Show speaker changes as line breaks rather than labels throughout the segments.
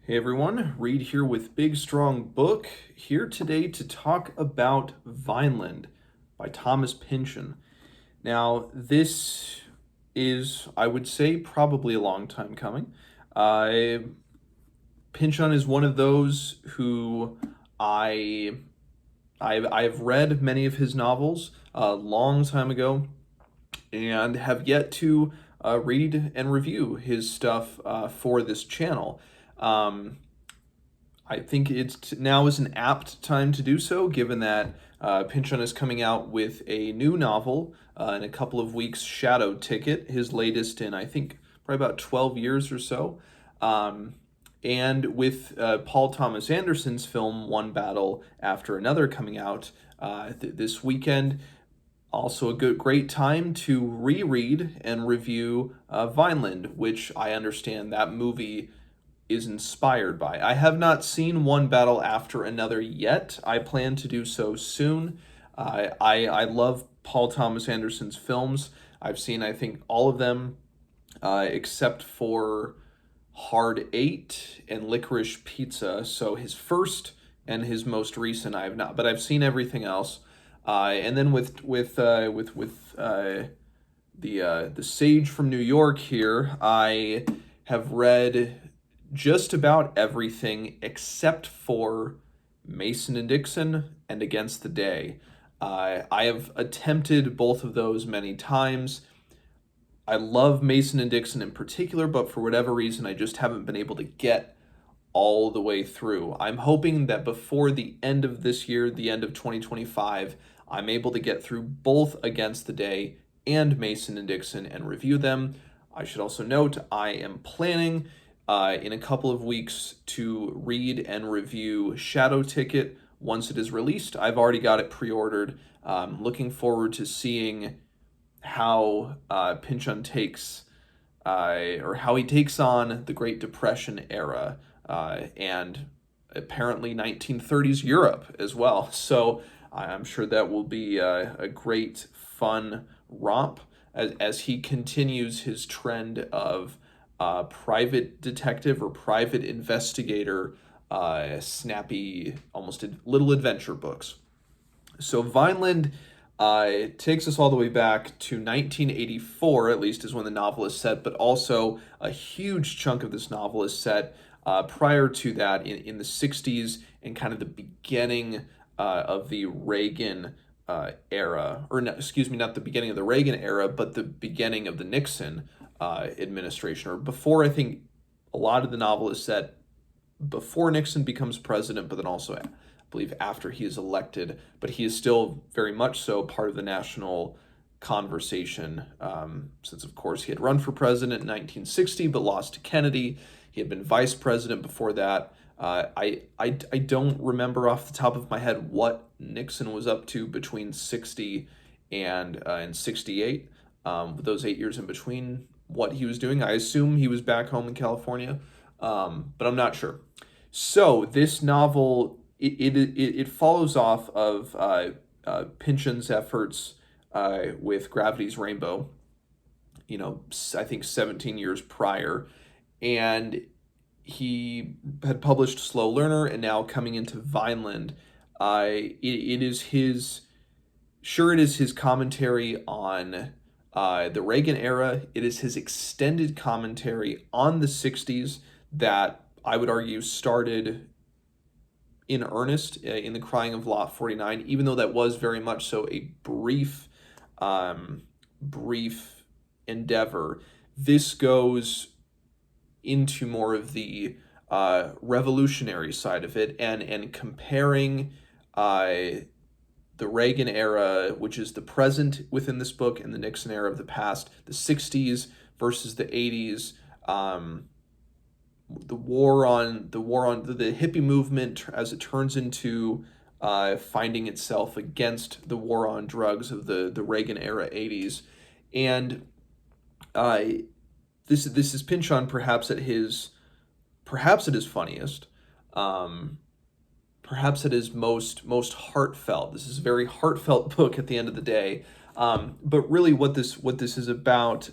Hey everyone, Reed here with Big Strong Book, here today to talk about Vineland by Thomas Pynchon. Now, this is, I would say, probably a long time coming. Uh, Pynchon is one of those who I I've read many of his novels a long time ago and have yet to read and review his stuff for this channel. Um, I think now is an apt time to do so, given that Pynchon is coming out with a new novel in a couple of weeks, Shadow Ticket, his latest in, I think, probably about 12 years or so. Um, and with Paul Thomas Anderson's film One Battle After Another coming out this weekend, also a great time to reread and review Vineland, which I understand that movie is inspired by. I have not seen One Battle After Another yet. I plan to do so soon. I love Paul Thomas Anderson's films. I've seen, I think, all of them except for Hard Eight and Licorice Pizza. So his first and his most recent, I have not, but I've seen everything else. And then the Sage from New York here, I have read just about everything except for Mason and Dixon and Against the Day. I have attempted both of those many times. I love Mason and Dixon in particular, but for whatever reason, I just haven't been able to get all the way through. I'm hoping that before the end of this year, the end of 2025, I'm able to get through both Against the Day and Mason and Dixon and review them. I should also note I am planning in a couple of weeks to read and review Shadow Ticket once it is released. I've already got it pre-ordered. Looking forward to seeing how Pynchon takes or how he takes on the Great Depression era and apparently 1930s Europe as well. So I'm sure that will be a great, fun romp as he continues his trend of private detective or private investigator, snappy, almost little adventure books. So Vineland takes us all the way back to 1984, at least is when the novel is set, but also a huge chunk of this novel is set prior to that in the 60s and kind of the beginning of the Reagan era, or no, excuse me, not the beginning of the Reagan era, but the beginning of the Nixon administration, or before. I think a lot of the novel is set before Nixon becomes president, but then also, I believe, after he is elected. But he is still very much so part of the national conversation, since, of course, he had run for president in 1960, but lost to Kennedy. He had been vice president before that. I don't remember off the top of my head what Nixon was up to between 60 and 68, with those 8 years in between, what he was doing. I assume he was back home in California, but I'm not sure. So this novel, it follows off of Pynchon's efforts with Gravity's Rainbow, I think 17 years prior. And he had published Slow Learner, and now coming into Vineland, it is his commentary on the Reagan era. It is his extended commentary on the 60s that I would argue started in earnest in The Crying of Lot 49, even though that was very much so a brief endeavor. This goes into more of the revolutionary side of it, and comparing the Reagan era, which is the present within this book, and the Nixon era of the past, the 60s versus the 80s, the hippie movement as it turns into finding itself against the war on drugs of the Reagan era 80s. And this is Pynchon perhaps at his funniest, perhaps at his most heartfelt. This is a very heartfelt book at the end of the day. But really what this is about,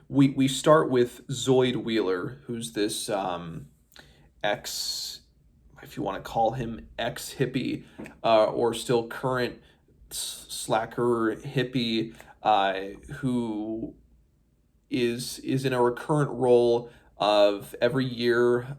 we start with Zoid Wheeler, who's this ex, if you want to call him ex hippie, or still current slacker hippie, who is in a recurrent role of every year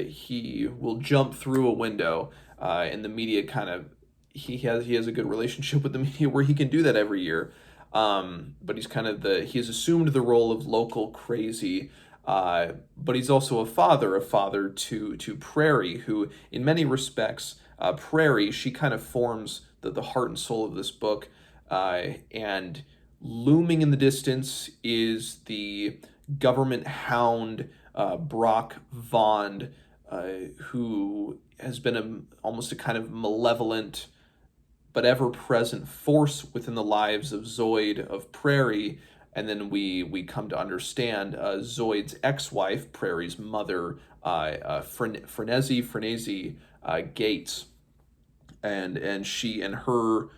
he will jump through a window, and the media kind of, he has a good relationship with the media where he can do that every year. But he's kind of he's assumed the role of local crazy. But he's also a father to Prairie, who in many respects, Prairie, she kind of forms the heart and soul of this book. And looming in the distance is the government hound, Brock Vond, who has been almost a kind of malevolent but ever present force within the lives of Zoid of Prairie. And then we come to understand Zoid's ex-wife, Prairie's mother, Frenzy Gates, and she and her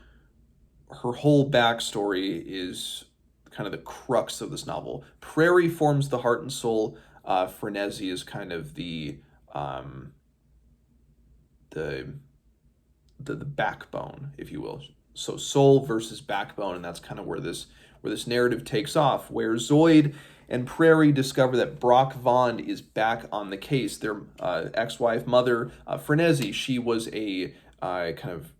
whole backstory is kind of the crux of this novel. Prairie forms the heart and soul. Frenzy is kind of the the backbone, if you will. So soul versus backbone, and that's kind of where this narrative takes off. Where Zoid and Prairie discover that Brock Vond is back on the case. Their ex-wife mother, Frenzy, she was a kind of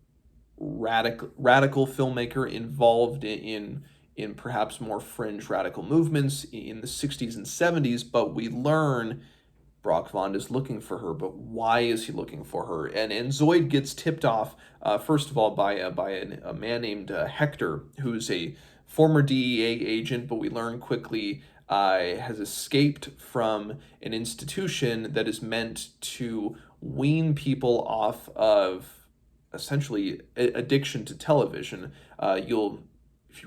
radical filmmaker involved in perhaps more fringe radical movements in the 60s and 70s, but we learn Brock Vond is looking for her, but why is he looking for her? And Zoid gets tipped off, first of all, by a man named Hector, who's a former DEA agent, but we learn quickly has escaped from an institution that is meant to wean people off of essentially addiction to television. If you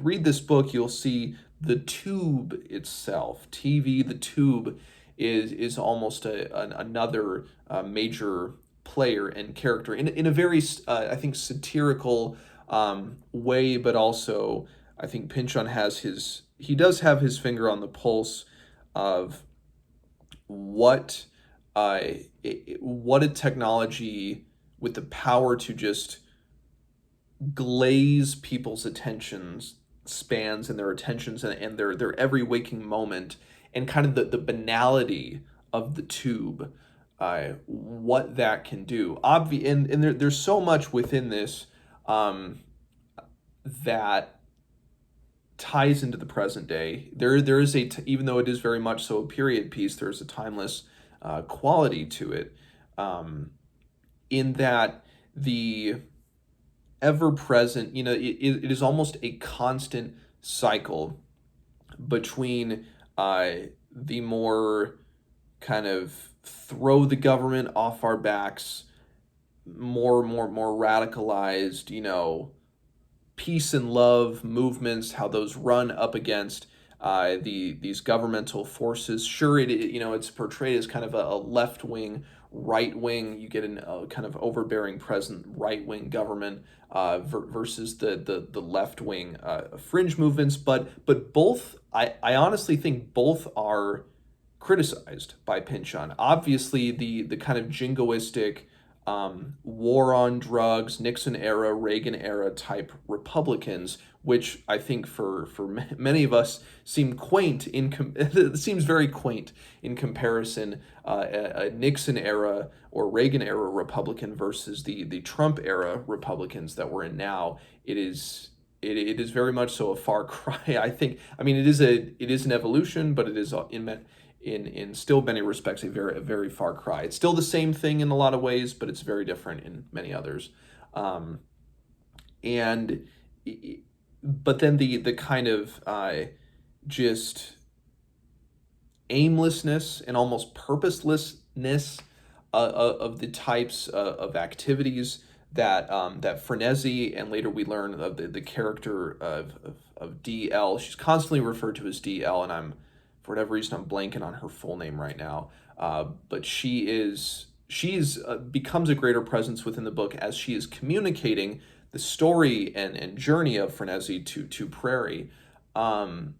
read this book, you'll see the tube itself, TV, the tube is almost another major player and character in a very I think satirical way, but also I think Pynchon he does have his finger on the pulse of what what a technology with the power to just glaze people's attentions spans and their attentions and their every waking moment, and kind of the banality of the tube, what that can do. And there's so much within this that ties into the present day. There is even though it is very much so a period piece, there's a timeless quality to it, in that the ever present, it is almost a constant cycle between the more kind of throw the government off our backs, more radicalized, peace and love movements, how those run up against these governmental forces. Sure, it's portrayed as kind of a left wing, right wing. You get a kind of overbearing present right wing government versus the left wing fringe movements. But both, I honestly think both are criticized by Pynchon. Obviously, the kind of jingoistic, war on drugs, Nixon era, Reagan era type Republicans, which I think for many of us seem quaint it seems very quaint in comparison. A Nixon era or Reagan era Republican versus the Trump era Republicans that we're in now. It is very much so a far cry. I think. I mean, it is an evolution, but it is in still many respects a very far cry. It's still the same thing in a lot of ways, but it's very different in many others. And but then the kind of just aimlessness and almost purposelessness of the types of activities that Frenzy, and later we learn of the character of DL. She's constantly referred to as DL, and for whatever reason I'm blanking on her full name right now. But she's becomes a greater presence within the book as she is communicating the story and journey of Frenzy to Prairie. And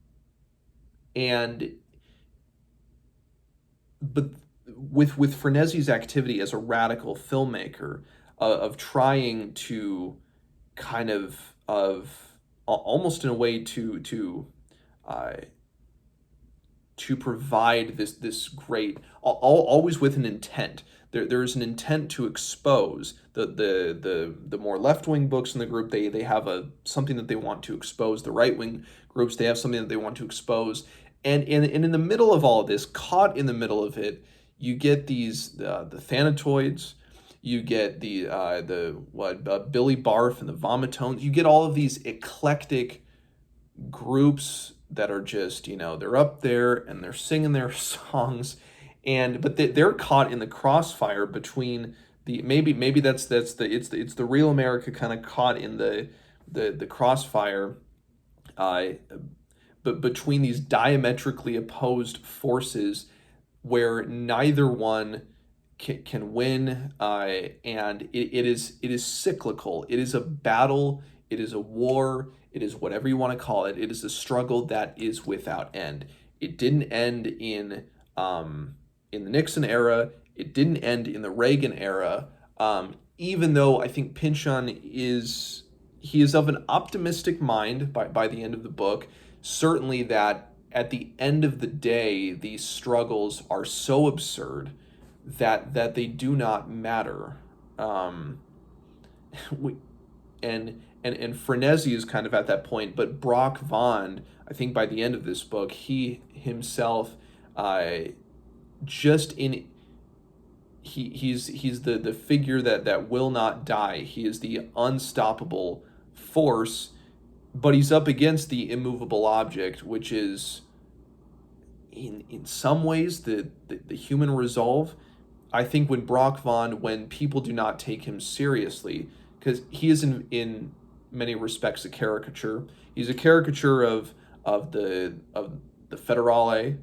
but with Frenese's activity as a radical filmmaker, of trying to kind of almost in a way uh, to provide this great, always with an intent. There's an intent to expose the more left wing books in the group. They have a something that they want to expose. The right wing groups, they have something that they want to expose. And in the middle of all of this, caught in the middle of it, you get these the Thanatoids, you get the what Billy Barf and the Vomitones. You get all of these eclectic groups that are just, they're up there and they're singing their songs, and but they're caught in the crossfire between the, maybe it's the real America kind of caught in the crossfire, uh but between these diametrically opposed forces where neither one can win, and it is cyclical. It is a battle. It is a war. It is whatever you want to call it. It is a struggle that is without end. It didn't end in the Nixon era. It didn't end in the Reagan era. Even though I think Pynchon is of an optimistic mind by the end of the book. Certainly that at the end of the day, these struggles are so absurd that they do not matter. Um, we, and Frenesi is kind of at that point, but Brock Vond, I think by the end of this book, he himself, uh, just in he's the figure that will not die. He is the unstoppable force, but he's up against the immovable object, which is in some ways the human resolve. I think when people do not take him seriously, because he is in many respects a caricature. He's a caricature of the federale,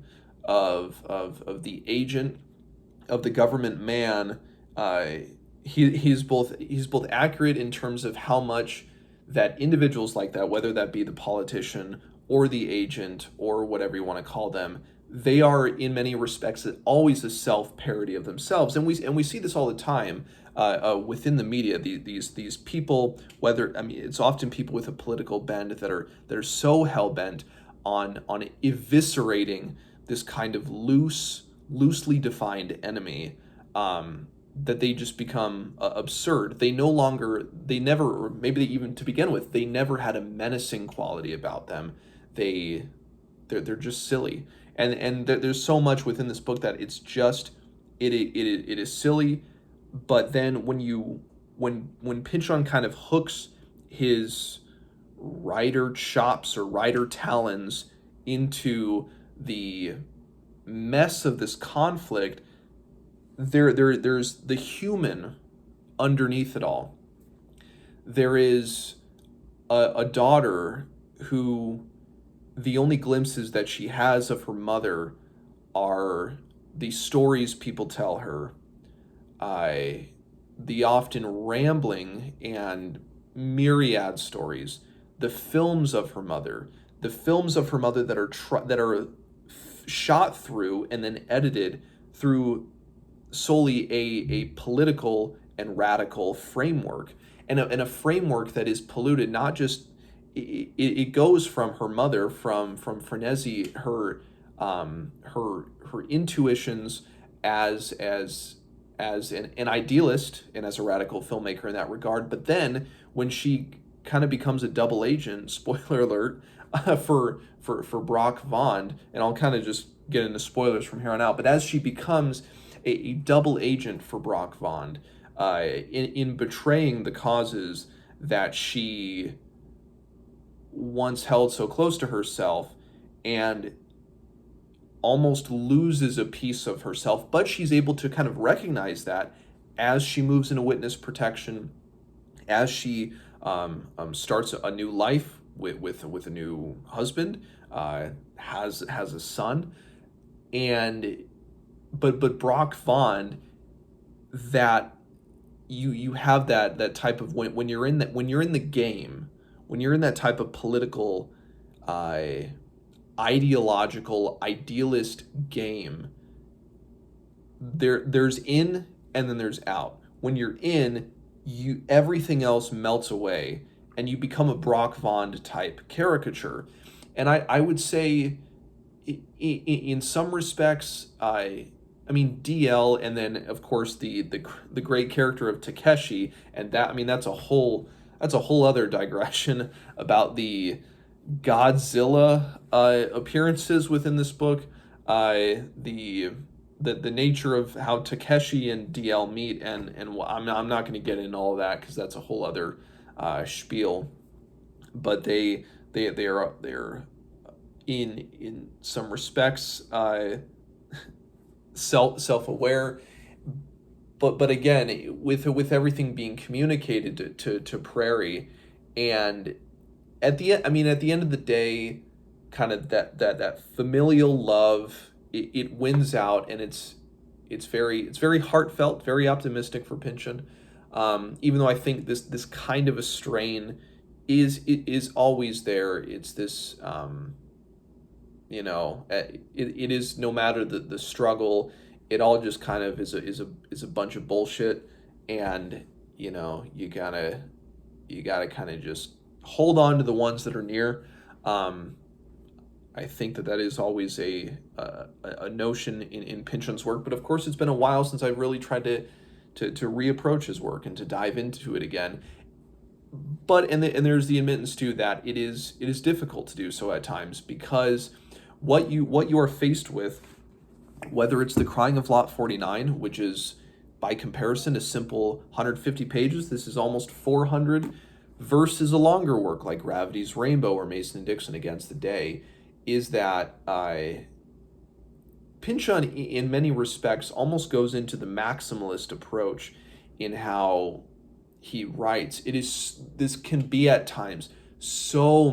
of the agent, of the government man. He's both accurate in terms of how much that individuals like that, whether that be the politician or the agent or whatever you want to call them, they are in many respects always a self parody of themselves, and we see this all the time, within the media. These people, whether, I mean, it's often people with a political bend that are so hell bent on eviscerating this kind of loosely defined enemy, that they just become absurd. They never, or maybe even to begin with, they never had a menacing quality about them. They they're just silly, and there's so much within this book that it's just it is silly. But then when Pynchon kind of hooks his writer chops or writer talons into the mess of this conflict, there's the human underneath it all. There is a daughter who, the only glimpses that she has of her mother are the stories people tell her, the often rambling and myriad stories, the films of her mother, that are shot through and then edited through solely a political and radical framework, and a framework that is polluted. Not just it goes from her mother, from Frenesi, her intuitions as an idealist and as a radical filmmaker in that regard. But then when she kind of becomes a double agent, spoiler alert, for Brock Vond, and I'll kind of just get into spoilers from here on out. But as she becomes a double agent for Brock Vond, in betraying the causes that she once held so close to herself, and almost loses a piece of herself, but she's able to kind of recognize that as she moves into witness protection, as she starts a new life with a new husband, has a son, and but Brock Vond, that you have that type of, when you're in the game, when you're in that type of political, ideological idealist game, there's in and then there's out. When you're in, you everything else melts away and you become a Brock Vaughn type caricature. And I would say in some respects, I mean DL, and then of course the great character of Takeshi, and that, I mean, that's a whole other digression about the Godzilla appearances within this book, the nature of how Takeshi and DL meet, and I'm not going to get into all of that because that's a whole other spiel. But they're in some respects self-aware, but again, with everything being communicated to Prairie, and at the end of the day, kind of that familial love, it wins out, and it's very heartfelt, very optimistic for Pynchon. Even though I think this kind of a strain is always there. It's this it is, no matter the struggle, it all just kind of is a bunch of bullshit, and you gotta kind of just hold on to the ones that are near. I think that is always a notion in Pynchon's work, but of course it's been a while since I really tried to reapproach his work and to dive into it again. But and there's the admittance too that it is difficult to do so at times, because what you are faced with, whether it's The Crying of Lot 49, which is by comparison a simple 150 pages, this is almost 400, versus a longer work like Gravity's Rainbow or Mason and Dixon Against the Day, is that Pynchon in many respects almost goes into the maximalist approach in how he writes. This can be at times so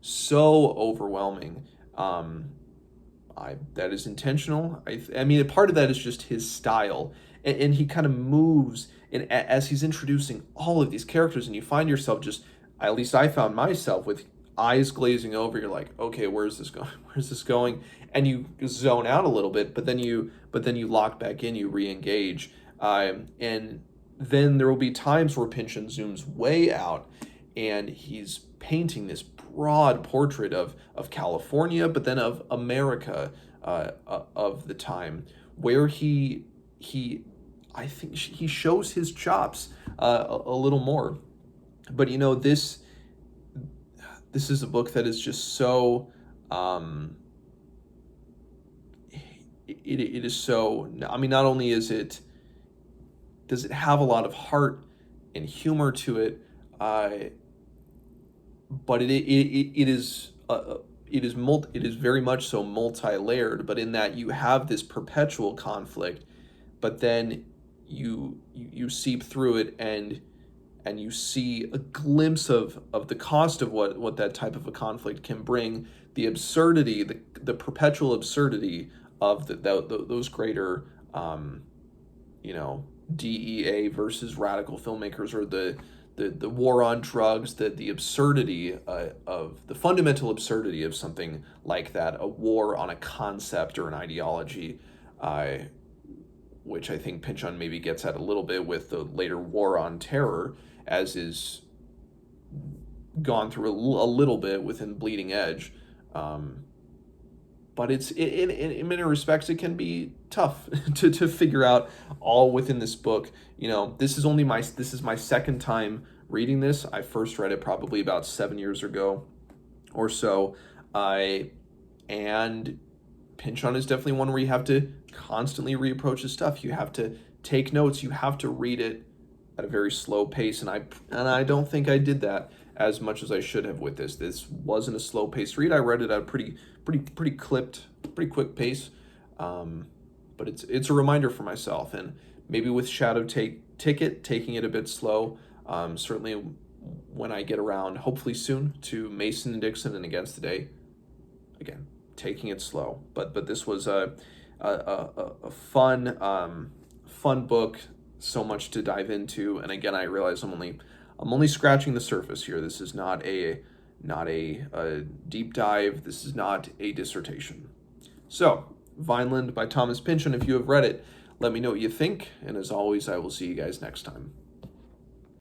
overwhelming. That is intentional. I mean, a part of that is just his style, and he kind of moves, and as he's introducing all of these characters, and you find yourself just, at least I found myself with eyes glazing over. You're like, okay, where's this going? Where's this going? And you zone out a little bit, but then you lock back in, you re-engage, and then there will be times where Pynchon zooms way out, and he's painting this broad portrait of California, but then of America of the time, where I think he shows his chops a little more. But this is a book that is just so it is so, I mean, not only does it have a lot of heart and humor to it, but it is very much so multi-layered, but in that you have this perpetual conflict, but then you seep through it, and you see a glimpse of the cost of what that type of a conflict can bring, the absurdity, the perpetual absurdity of those greater DEA versus radical filmmakers, or the war on drugs, the absurdity of the fundamental absurdity of something like that, a war on a concept or an ideology, which I think Pynchon maybe gets at a little bit with the later War on Terror, as is gone through a little bit within Bleeding Edge. But it's in many respects it can be tough to figure out all within this book. This is my second time reading this. I first read it probably about 7 years ago or so. And Pynchon is definitely one where you have to constantly reapproach his stuff. You have to take notes. You have to read it at a very slow pace, and I don't think I did that as much as I should have with this. This wasn't a slow paced read. I read it at a pretty quick pace, but it's a reminder for myself, and maybe with Shadow Ticket taking it a bit slow. Certainly when I get around, hopefully soon, to Mason and Dixon and Against the Day, again taking it slow. But this was a fun book. So much to dive into, and again, I realize I'm only scratching the surface here. This is not a deep dive. This is not a dissertation. So, Vineland by Thomas Pynchon. If you have read it, Let me know what you think, and as always, I will see you guys next time.